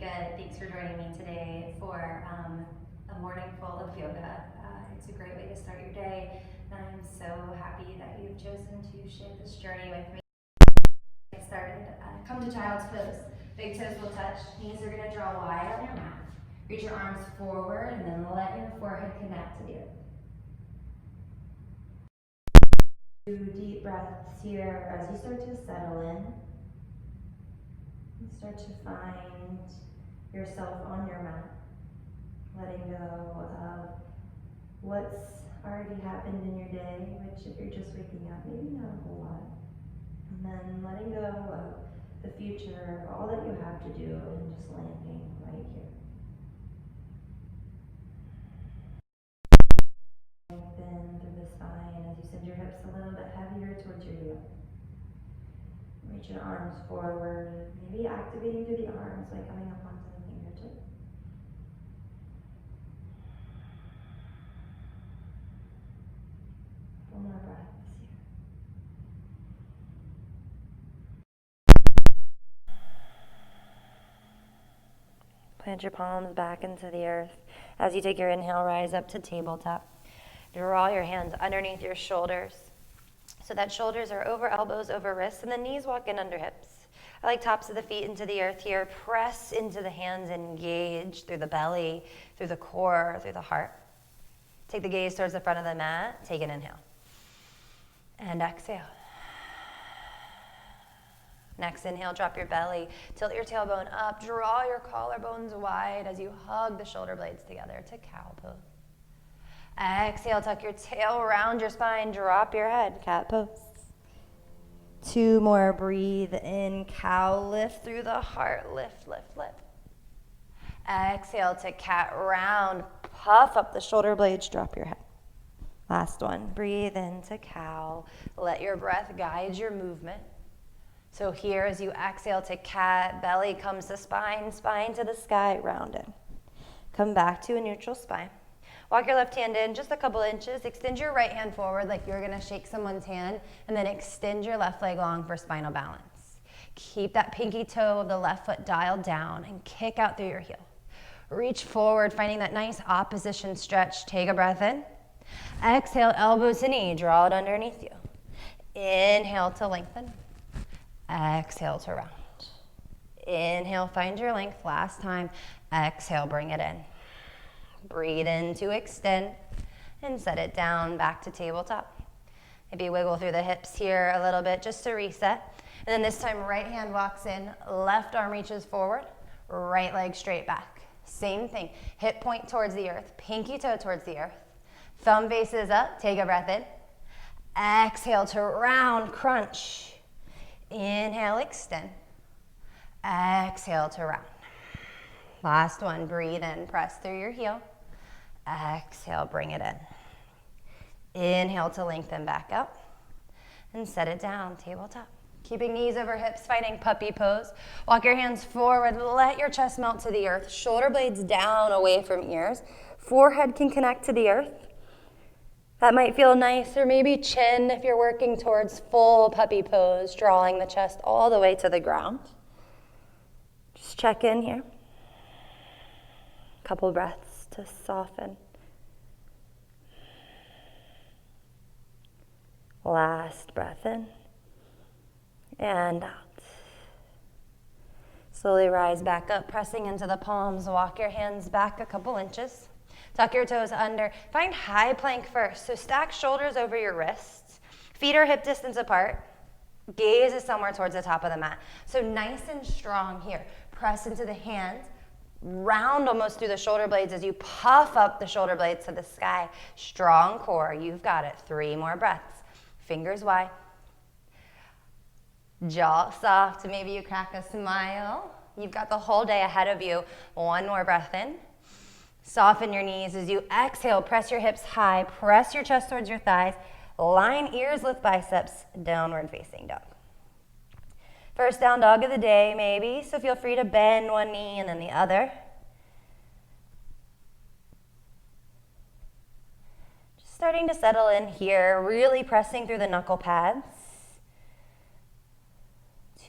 good. Thanks for joining me today for a morning full of yoga. It's a great way to start your day, and I'm so happy that you've chosen to share this journey with me. Get started. Come to child's pose. Big toes will touch. Knees are going to draw wide on your mat. Reach your arms forward and then let your forehead connect to the earth. 2 deep breaths here as you start to settle in. And start to find yourself on your mat. Letting go of what's already happened in your day, which if you're just waking up, maybe not a whole lot. And then letting go of the future, all that you have to do, and just landing right here. Lengthen through the spine as you send your hips a little bit heavier towards your heel. Reach your arms forward, maybe activating through the arms by coming up onto the fingertips. One more breath here. Plant your palms back into the earth. As you take your inhale, rise up to tabletop. Draw your hands underneath your shoulders so that shoulders are over elbows, over wrists, and the knees walk in under hips. I like tops of the feet into the earth here. Press into the hands, engage through the belly, through the core, through the heart. Take the gaze towards the front of the mat. Take an inhale. And exhale. Next inhale, drop your belly, tilt your tailbone up, draw your collarbones wide as you hug the shoulder blades together to cow pose. Exhale, tuck your tail around your spine, drop your head, cat pose. 2 more, breathe in, cow, lift through the heart, lift, lift, lift. Exhale to cat round, puff up the shoulder blades, drop your head. Last one, breathe into cow, let your breath guide your movement. So here as you exhale to cat, belly comes to spine, spine to the sky, rounded. Come back to a neutral spine. Walk your left hand in just a couple inches. Extend your right hand forward like you're going to shake someone's hand, and then extend your left leg long for spinal balance. Keep that pinky toe of the left foot dialed down and kick out through your heel. Reach forward, finding that nice opposition stretch. Take a breath in. Exhale, elbow to knee, draw it underneath you. Inhale to lengthen. Exhale to round. Inhale, find your length. Last time. Exhale, bring it in. Breathe in to extend and set it down back to tabletop. Maybe wiggle through the hips here a little bit just to reset. And then this time, right hand walks in, left arm reaches forward, right leg straight back. Same thing. Hip point towards the earth, pinky toe towards the earth. Thumb faces up, take a breath in. Exhale to round, crunch. Inhale, extend. Exhale to round. Last one, breathe in, press through your heel. Exhale, bring it in. Inhale to lengthen back up. And set it down, tabletop. Keeping knees over hips, fighting puppy pose. Walk your hands forward, let your chest melt to the earth. Shoulder blades down, away from ears. Forehead can connect to the earth. That might feel nice, or maybe chin if you're working towards full puppy pose, drawing the chest all the way to the ground. Just check in here. Couple breaths to soften. Last breath in and out. Slowly rise back up, pressing into the palms. Walk your hands back a couple inches. Tuck your toes under. Find high plank first. So stack shoulders over your wrists. Feet are hip distance apart. Gaze is somewhere towards the top of the mat. So nice and strong here. Press into the hands. Round almost through the shoulder blades as you puff up the shoulder blades to the sky. Strong core. You've got it. 3 more breaths. Fingers wide. Jaw soft. Maybe you crack a smile. You've got the whole day ahead of you. 1 more breath in. Soften your knees as you exhale. Press your hips high. Press your chest towards your thighs. Line ears, lift biceps. Downward facing dog. First down dog of the day, maybe. So feel free to bend one knee and then the other. Just starting to settle in here. Really pressing through the knuckle pads.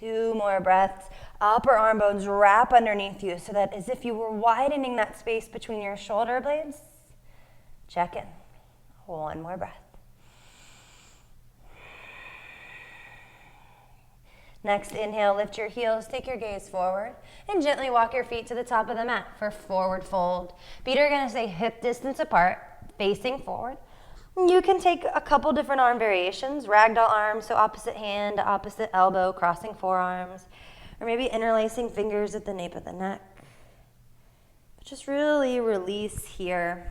2 more breaths. Upper arm bones wrap underneath you so that as if you were widening that space between your shoulder blades. Check in. One more breath. Next, inhale, lift your heels, take your gaze forward, and gently walk your feet to the top of the mat for forward fold. Feet are gonna stay hip distance apart, facing forward. You can take a couple different arm variations, ragdoll arms, so opposite hand, opposite elbow, crossing forearms, or maybe interlacing fingers at the nape of the neck. But just really release here.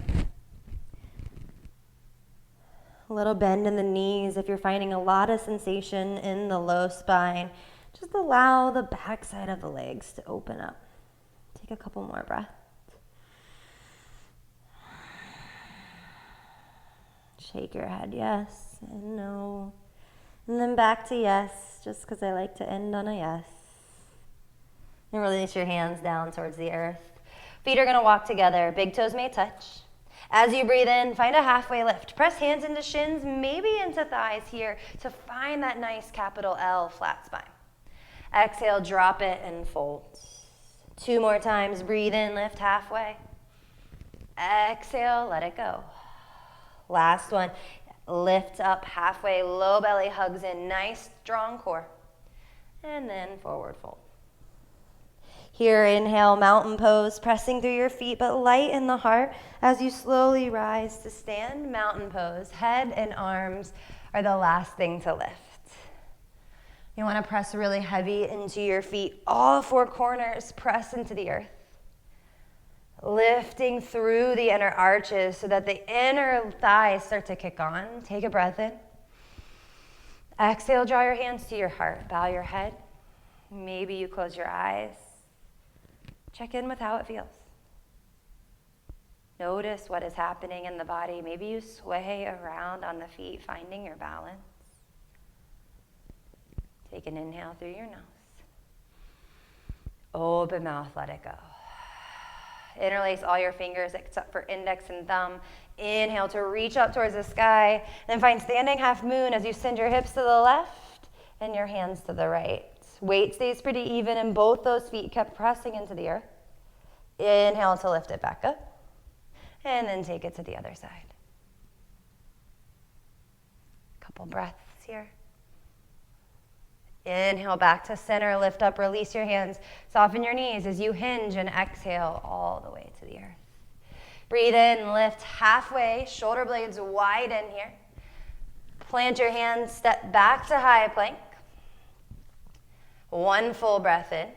A little bend in the knees if you're finding a lot of sensation in the low spine. Just allow the backside of the legs to open up. Take a couple more breaths. Shake your head yes and no. And then back to yes, just because I like to end on a yes. And release your hands down towards the earth. Feet are going to walk together. Big toes may touch. As you breathe in, find a halfway lift. Press hands into shins, maybe into thighs here to find that nice capital L flat spine. Exhale, drop it and fold. 2 more times. Breathe in, lift halfway. Exhale, let it go. Last one. Lift up halfway, low belly hugs in, nice strong core. And then forward fold. Here, inhale, mountain pose, pressing through your feet, but light in the heart as you slowly rise to stand. Mountain pose. Head and arms are the last thing to lift. You want to press really heavy into your feet. All 4 corners press into the earth. Lifting through the inner arches so that the inner thighs start to kick on. Take a breath in. Exhale, draw your hands to your heart. Bow your head. Maybe you close your eyes. Check in with how it feels. Notice what is happening in the body. Maybe you sway around on the feet, finding your balance. Take an inhale through your nose. Open mouth, let it go. Interlace all your fingers except for index and thumb. Inhale to reach up towards the sky. Then find standing half moon as you send your hips to the left and your hands to the right. Weight stays pretty even and both those feet kept pressing into the earth. Inhale to lift it back up. And then take it to the other side. Couple breaths here. Inhale back to center, lift up, release your hands. Soften your knees as you hinge and exhale all the way to the earth. Breathe in, lift halfway, shoulder blades widen here. Plant your hands, step back to high plank. 1 full breath in.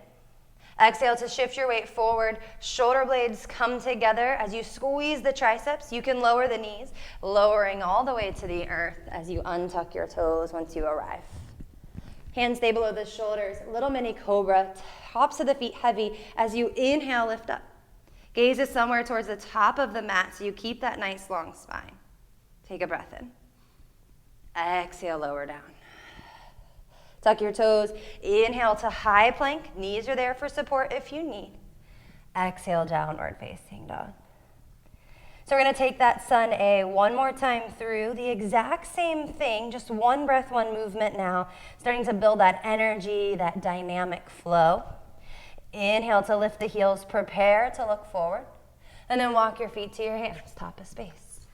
Exhale to shift your weight forward. Shoulder blades come together as you squeeze the triceps. You can lower the knees, lowering all the way to the earth as you untuck your toes once you arrive. Hands stay below the shoulders. Little mini cobra. Tops of the feet heavy as you inhale, lift up. Gaze is somewhere towards the top of the mat so you keep that nice long spine. Take a breath in. Exhale, lower down. Tuck your toes. Inhale to high plank. Knees are there for support if you need. Exhale, downward facing dog. So we're going to take that sun A one more time through. The exact same thing, just 1 breath, 1 movement now. Starting to build that energy, that dynamic flow. Inhale to lift the heels. Prepare to look forward. And then walk your feet to your hands, top of space.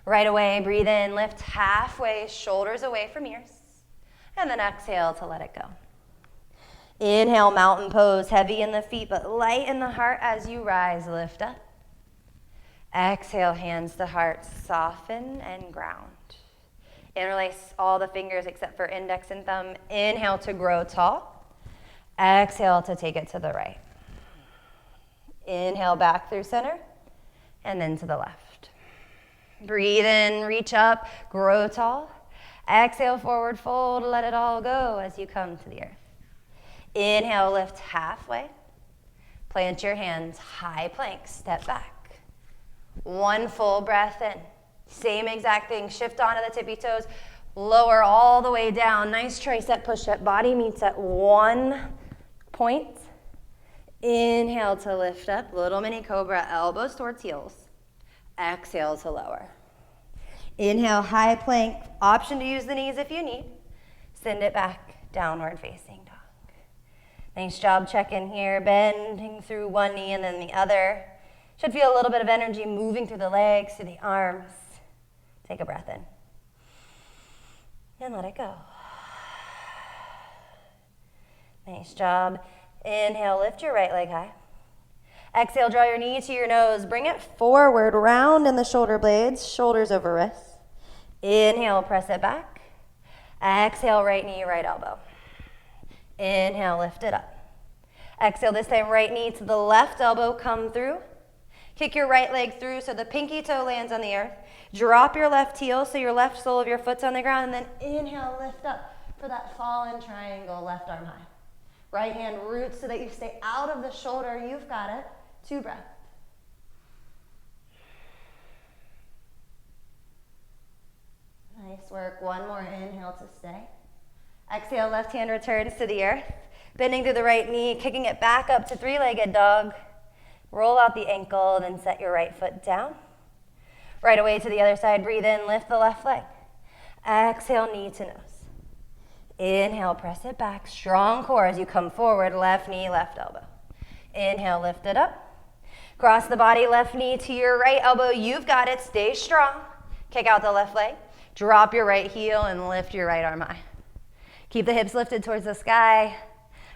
Right away, breathe in, lift halfway, shoulders away from ears. And then exhale to let it go. Inhale, mountain pose, heavy in the feet, but light in the heart as you rise, lift up. Exhale, hands to heart, soften and ground. Interlace all the fingers except for index and thumb. Inhale to grow tall. Exhale to take it to the right. Inhale back through center, and then to the left. Breathe in, reach up, grow tall. Exhale, forward fold, let it all go as you come to the earth. Inhale, lift halfway. Plant your hands, high plank, step back. 1 full breath in. Same exact thing, shift onto the tippy toes, lower all the way down. Nice tricep push-up, body meets at 1 point. Inhale to lift up, little mini cobra, elbows towards heels. Exhale to lower. Inhale, high plank, option to use the knees if you need. Send it back, downward facing dog. Nice job checking here, bending through one knee and then the other. Should feel a little bit of energy moving through the legs, through the arms. Take a breath in. And let it go. Nice job. Inhale, lift your right leg high. Exhale, draw your knee to your nose. Bring it forward, round in the shoulder blades, shoulders over wrists. Inhale, press it back. Exhale, right knee, right elbow. Inhale, lift it up. Exhale, this time right knee to the left elbow, come through. Kick your right leg through so the pinky toe lands on the earth. Drop your left heel so your left sole of your foot's on the ground, and then inhale, lift up for that fallen triangle, left arm high. Right hand roots so that you stay out of the shoulder. You've got it. 2 breaths. Nice work. One more inhale to stay. Exhale, left hand returns to the earth. Bending through the right knee, kicking it back up to 3-legged dog. Roll out the ankle, then set your right foot down. Right away to the other side, breathe in, lift the left leg. Exhale, knee to nose. Inhale, press it back. Strong core as you come forward, left knee, left elbow. Inhale, lift it up. Cross the body, left knee to your right elbow. You've got it. Stay strong. Kick out the left leg. Drop your right heel and lift your right arm high. Keep the hips lifted towards the sky.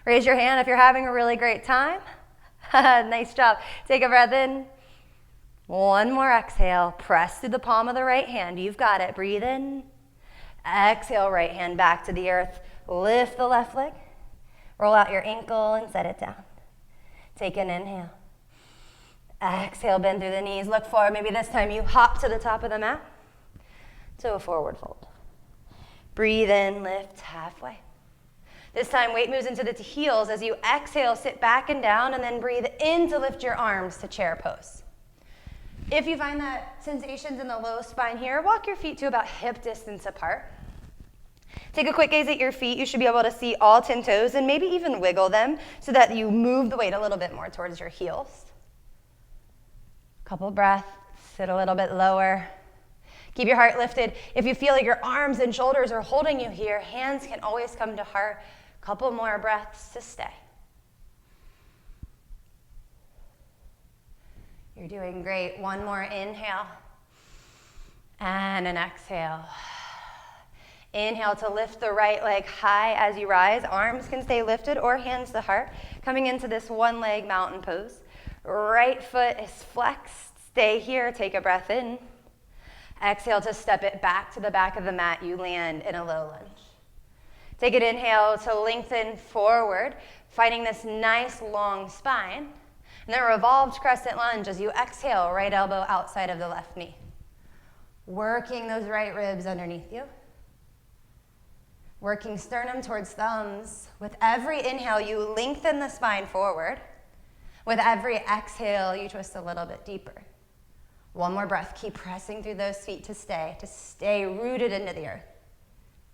Raise your hand if you're having a really great time. Nice job. Take a breath in. One more exhale. Press through the palm of the right hand. You've got it. Breathe in. Exhale, right hand back to the earth. Lift the left leg. Roll out your ankle and set it down. Take an inhale. Exhale, bend through the knees. Look forward. Maybe this time you hop to the top of the mat to a forward fold. Breathe in, lift halfway. This time, weight moves into the heels. As you exhale, sit back and down, and then breathe in to lift your arms to chair pose. If you find that sensations in the low spine here, walk your feet to about hip distance apart. Take a quick gaze at your feet. You should be able to see all 10 toes and maybe even wiggle them so that you move the weight a little bit more towards your heels. Couple breaths, sit a little bit lower. Keep your heart lifted. If you feel like your arms and shoulders are holding you here, hands can always come to heart. Couple more breaths to stay. You're doing great. One more inhale and an exhale. Inhale to lift the right leg high as you rise. Arms can stay lifted or hands to heart. Coming into this one leg mountain pose. Right foot is flexed. Stay here. Take a breath in. Exhale to step it back to the back of the mat. You land in a low lunge. Take an inhale to lengthen forward, finding this nice long spine. And then revolved crescent lunge as you exhale, right elbow outside of the left knee. Working those right ribs underneath you. Working sternum towards thumbs. With every inhale, you lengthen the spine forward. With every exhale, you twist a little bit deeper. One more breath. Keep pressing through those feet to stay rooted into the earth.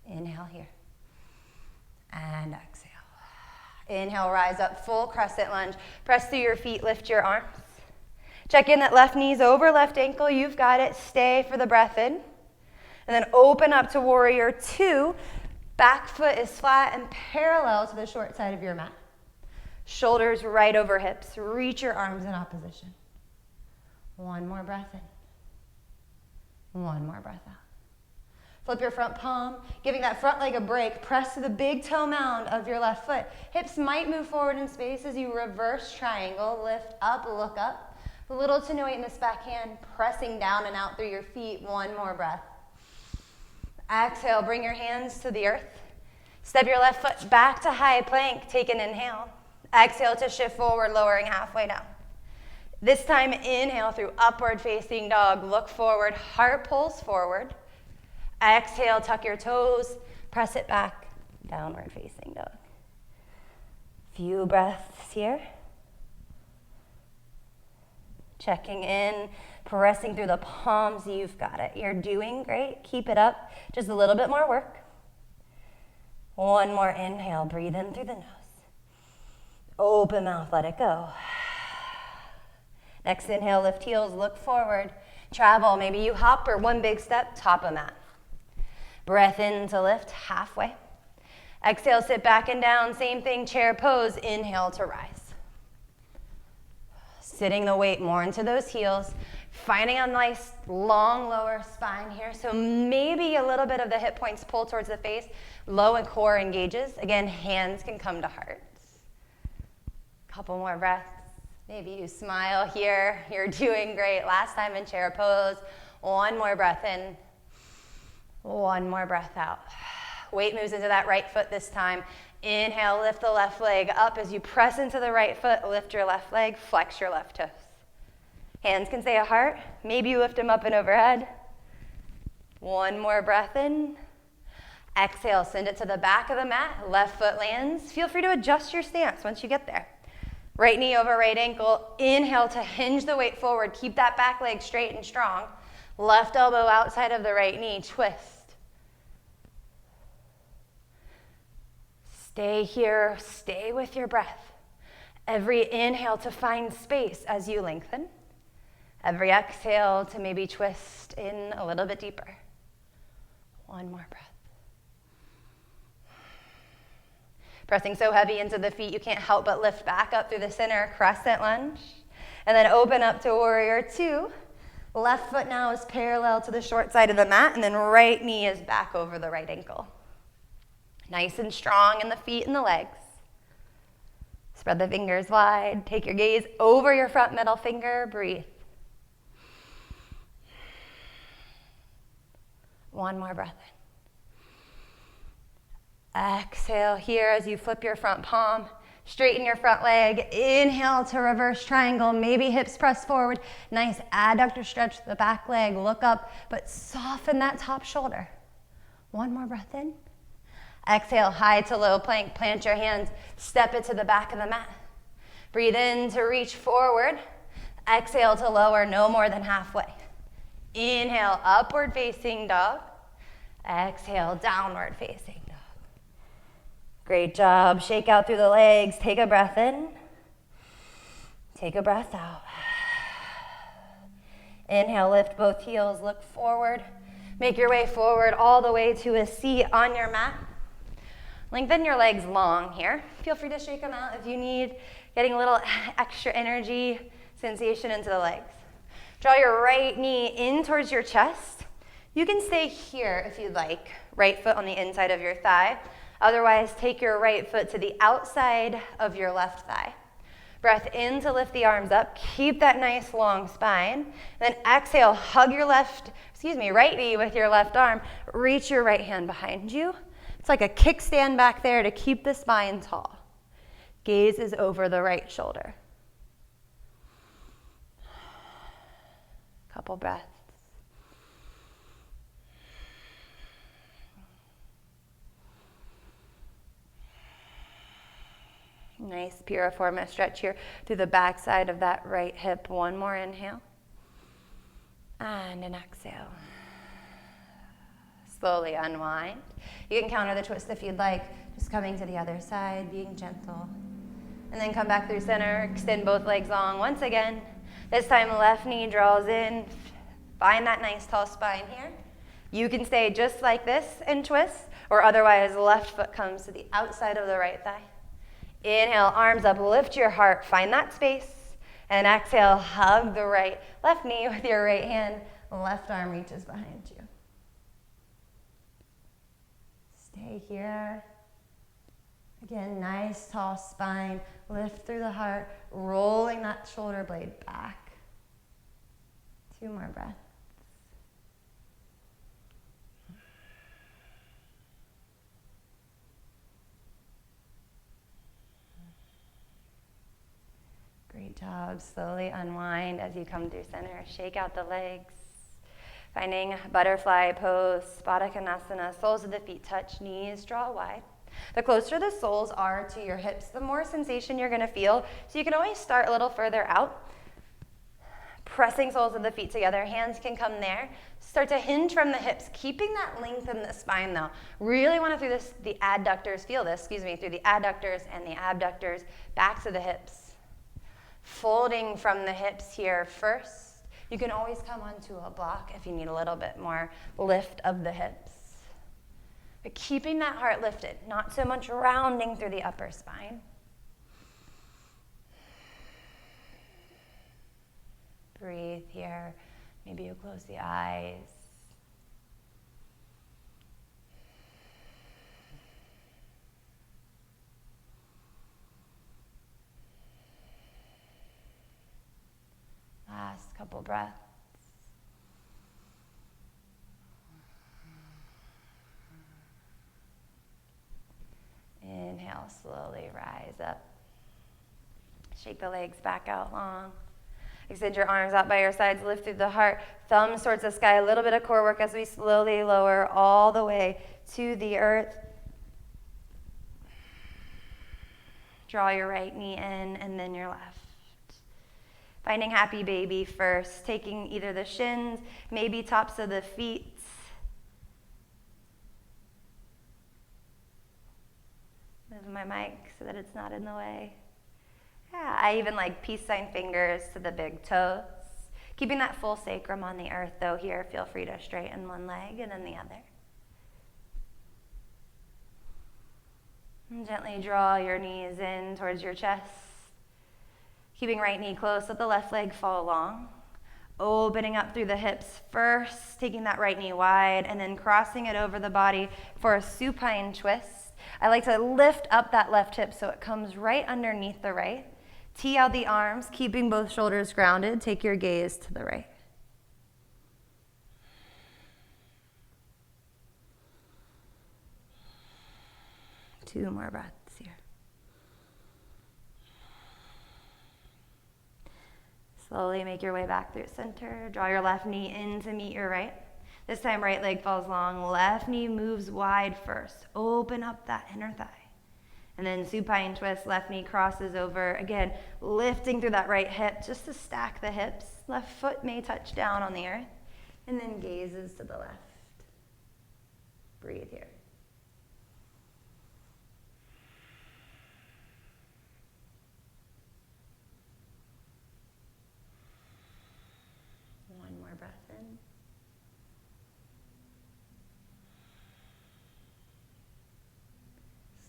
Inhale here. And exhale. Inhale, rise up, full crescent lunge. Press through your feet, lift your arms. Check in that left knee's over left ankle. You've got it. Stay for the breath in. And then open up to warrior 2. Back foot is flat and parallel to the short side of your mat. Shoulders right over hips. Reach your arms in opposition. One more breath in. One more breath out. Flip your front palm, giving that front leg a break. Press to the big toe mound of your left foot. Hips might move forward in space as you reverse triangle. Lift up, look up. A little to no weight in this back hand, pressing down and out through your feet. One more breath. Exhale, bring your hands to the earth. Step your left foot back to high plank. Take an inhale. Exhale to shift forward, lowering halfway down. This time, inhale through upward facing dog. Look forward, heart pulls forward. Exhale, tuck your toes, press it back, downward facing dog. Few breaths here. Checking in, pressing through the palms. You've got it. You're doing great. Keep it up. Just a little bit more work. One more inhale. Breathe in through the nose. Open mouth, let it go. Next inhale, lift heels, look forward. Travel, maybe you hop or one big step, top of mat. Breath in to lift halfway. Exhale, sit back and down. Same thing, chair pose. Inhale to rise. Sitting the weight more into those heels. Finding a nice long lower spine here. So maybe a little bit of the hip points pull towards the face. Low and core engages. Again, hands can come to hearts. Couple more breaths. Maybe you smile here. You're doing great. Last time in chair pose. One more breath in. One more breath out. Weight moves into that right foot this time. Inhale, lift the left leg up as you press into the right foot. Lift your left leg, flex your left toes. Hands can stay at heart. Maybe you lift them up and overhead. One more breath in. Exhale, send it to the back of the mat. Left foot lands. Feel free to adjust your stance once you get there. Right knee over right ankle. Inhale to hinge the weight forward. Keep that back leg straight and strong. Left elbow outside of the right knee. Twist. Stay here. Stay with your breath. Every inhale to find space as you lengthen. Every exhale to maybe twist in a little bit deeper. One more breath. Pressing so heavy into the feet, you can't help but lift back up through the center, crescent lunge. And then open up to warrior two. Left foot now is parallel to the short side of the mat, and then right knee is back over the right ankle. Nice and strong in the feet and the legs. Spread the fingers wide. Take your gaze over your front middle finger. Breathe. One more breath in. Exhale here as you flip your front palm. Straighten your front leg. Inhale to reverse triangle. Maybe hips press forward. Nice adductor stretch the back leg. Look up, but soften that top shoulder. One more breath in. Exhale, high to low plank. Plant your hands. Step it to the back of the mat. Breathe in to reach forward. Exhale to lower no more than halfway. Inhale, upward facing dog. Exhale, downward facing dog. Great job. Shake out through the legs. Take a breath in. Take a breath out. Inhale, lift both heels. Look forward. Make your way forward all the way to a seat on your mat. Lengthen your legs long here. Feel free to shake them out if you need. Getting a little extra energy, sensation into the legs. Draw your right knee in towards your chest. You can stay here if you'd like. Right foot on the inside of your thigh. Otherwise, take your right foot to the outside of your left thigh. Breath in to lift the arms up. Keep that nice long spine. Then exhale, hug your right knee with your left arm. Reach your right hand behind you. It's like a kickstand back there to keep the spine tall. Gaze is over the right shoulder. Couple breaths. Nice piriformis stretch here through the back side of that right hip. One more inhale. And an exhale. Slowly unwind. You can counter the twist if you'd like. Just coming to the other side, being gentle. And then come back through center. Extend both legs long once again. This time left knee draws in. Find that nice tall spine here. You can stay just like this and twist, or otherwise left foot comes to the outside of the right thigh. Inhale, arms up, lift your heart, find that space. And exhale, hug the left knee with your right hand. Left arm reaches behind you. Stay here. Again, nice tall spine. Lift through the heart, rolling that shoulder blade back. 2 more breaths. Great job. Slowly unwind as you come through center. Shake out the legs. Finding butterfly pose, Baddha Konasana. Soles of the feet touch, knees draw wide. The closer the soles are to your hips, the more sensation you're going to feel. So you can always start a little further out. Pressing soles of the feet together. Hands can come there. Start to hinge from the hips, keeping that length in the spine though. Really want to through the adductors, through the adductors and the abductors, back to the hips. Folding from the hips here first. You can always come onto a block if you need a little bit more lift of the hips. But keeping that heart lifted, not so much rounding through the upper spine. Breathe here. Maybe you close the eyes. Last couple breaths. Inhale, slowly rise up. Shake the legs back out long. Extend your arms out by your sides, lift through the heart, thumbs towards the sky, a little bit of core work as we slowly lower all the way to the earth. Draw your right knee in and then your left. Finding happy baby first, taking either the shins, maybe tops of the feet. Move my mic so that it's not in the way. Yeah, I even like peace sign fingers to the big toes. Keeping that full sacrum on the earth though here, feel free to straighten one leg and then the other. And gently draw your knees in towards your chest. Keeping right knee close, let the left leg fall long. Opening up through the hips first, taking that right knee wide, and then crossing it over the body for a supine twist. I like to lift up that left hip so it comes right underneath the right. Tee out the arms, keeping both shoulders grounded. Take your gaze to the right. Two more breaths here. Slowly make your way back through center. Draw your left knee in to meet your right. This time, right leg falls long. Left knee moves wide first. Open up that inner thigh. And then supine twist, left knee crosses over. Again, lifting through that right hip just to stack the hips. Left foot may touch down on the earth. And then gazes to the left. Breathe here. One more breath in.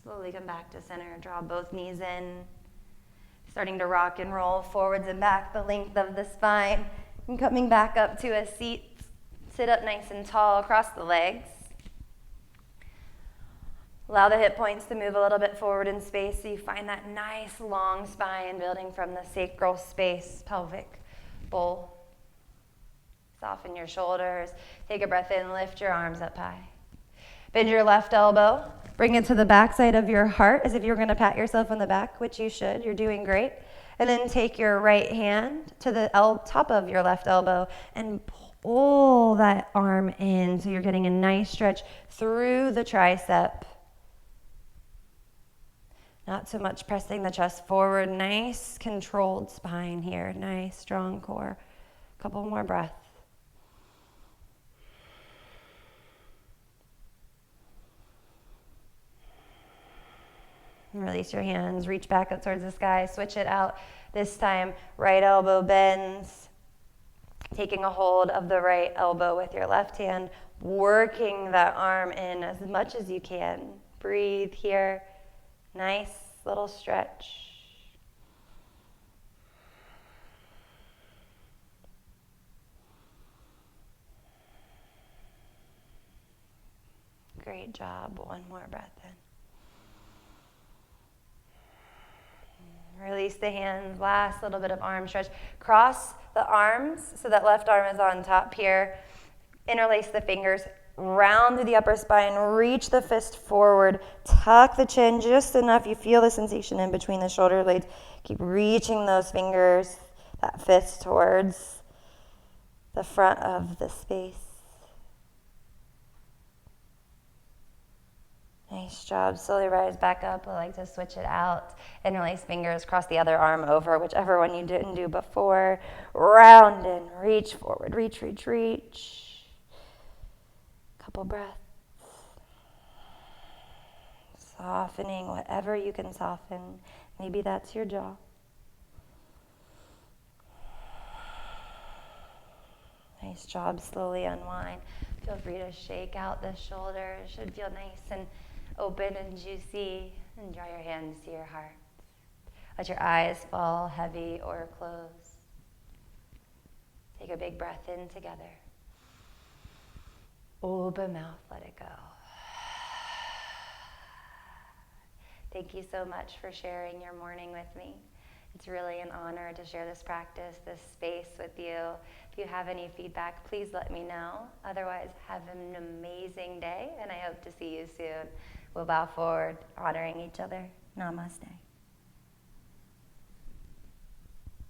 Slowly come back to center. Draw both knees in. Starting to rock and roll forwards and back the length of the spine. And coming back up to a seat. Sit up nice and tall, cross the legs. Allow the hip points to move a little bit forward in space so you find that nice long spine building from the sacral space, pelvic bowl. Soften your shoulders. Take a breath in, lift your arms up high. Bend your left elbow. Bring it to the backside of your heart as if you're going to pat yourself on the back, which you should. You're doing great. And then take your right hand to the top of your left elbow and pull that arm in so you're getting a nice stretch through the tricep. Not so much pressing the chest forward. Nice controlled spine here. Nice strong core. Couple more breaths. And release your hands, reach back up towards the sky, switch it out. This time, right elbow bends, taking a hold of the right elbow with your left hand, working that arm in as much as you can. Breathe here, nice little stretch. Great job, one more breath in. Release the hands, last little bit of arm stretch. Cross the arms so that left arm is on top here. Interlace the fingers, round through the upper spine, reach the fist forward, tuck the chin just enough. You feel the sensation in between the shoulder blades. Keep reaching those fingers, that fist towards the front of the space. Nice job. Slowly rise back up. I like to switch it out. Interlace fingers, cross the other arm over, whichever one you didn't do before. Round and reach forward. Reach, reach, reach. Couple breaths. Softening whatever you can soften. Maybe that's your jaw. Nice job. Slowly unwind. Feel free to shake out the shoulders. Should feel nice and open and juicy. And draw your hands to your heart. Let your eyes fall heavy or close. Take a big breath in together. Open mouth, let it go. Thank you so much for sharing your morning with me. It's really an honor to share this practice, this space with you. If you have any feedback, please let me know. Otherwise, have an amazing day, and I hope to see you soon. We'll bow forward, honoring each other. Namaste.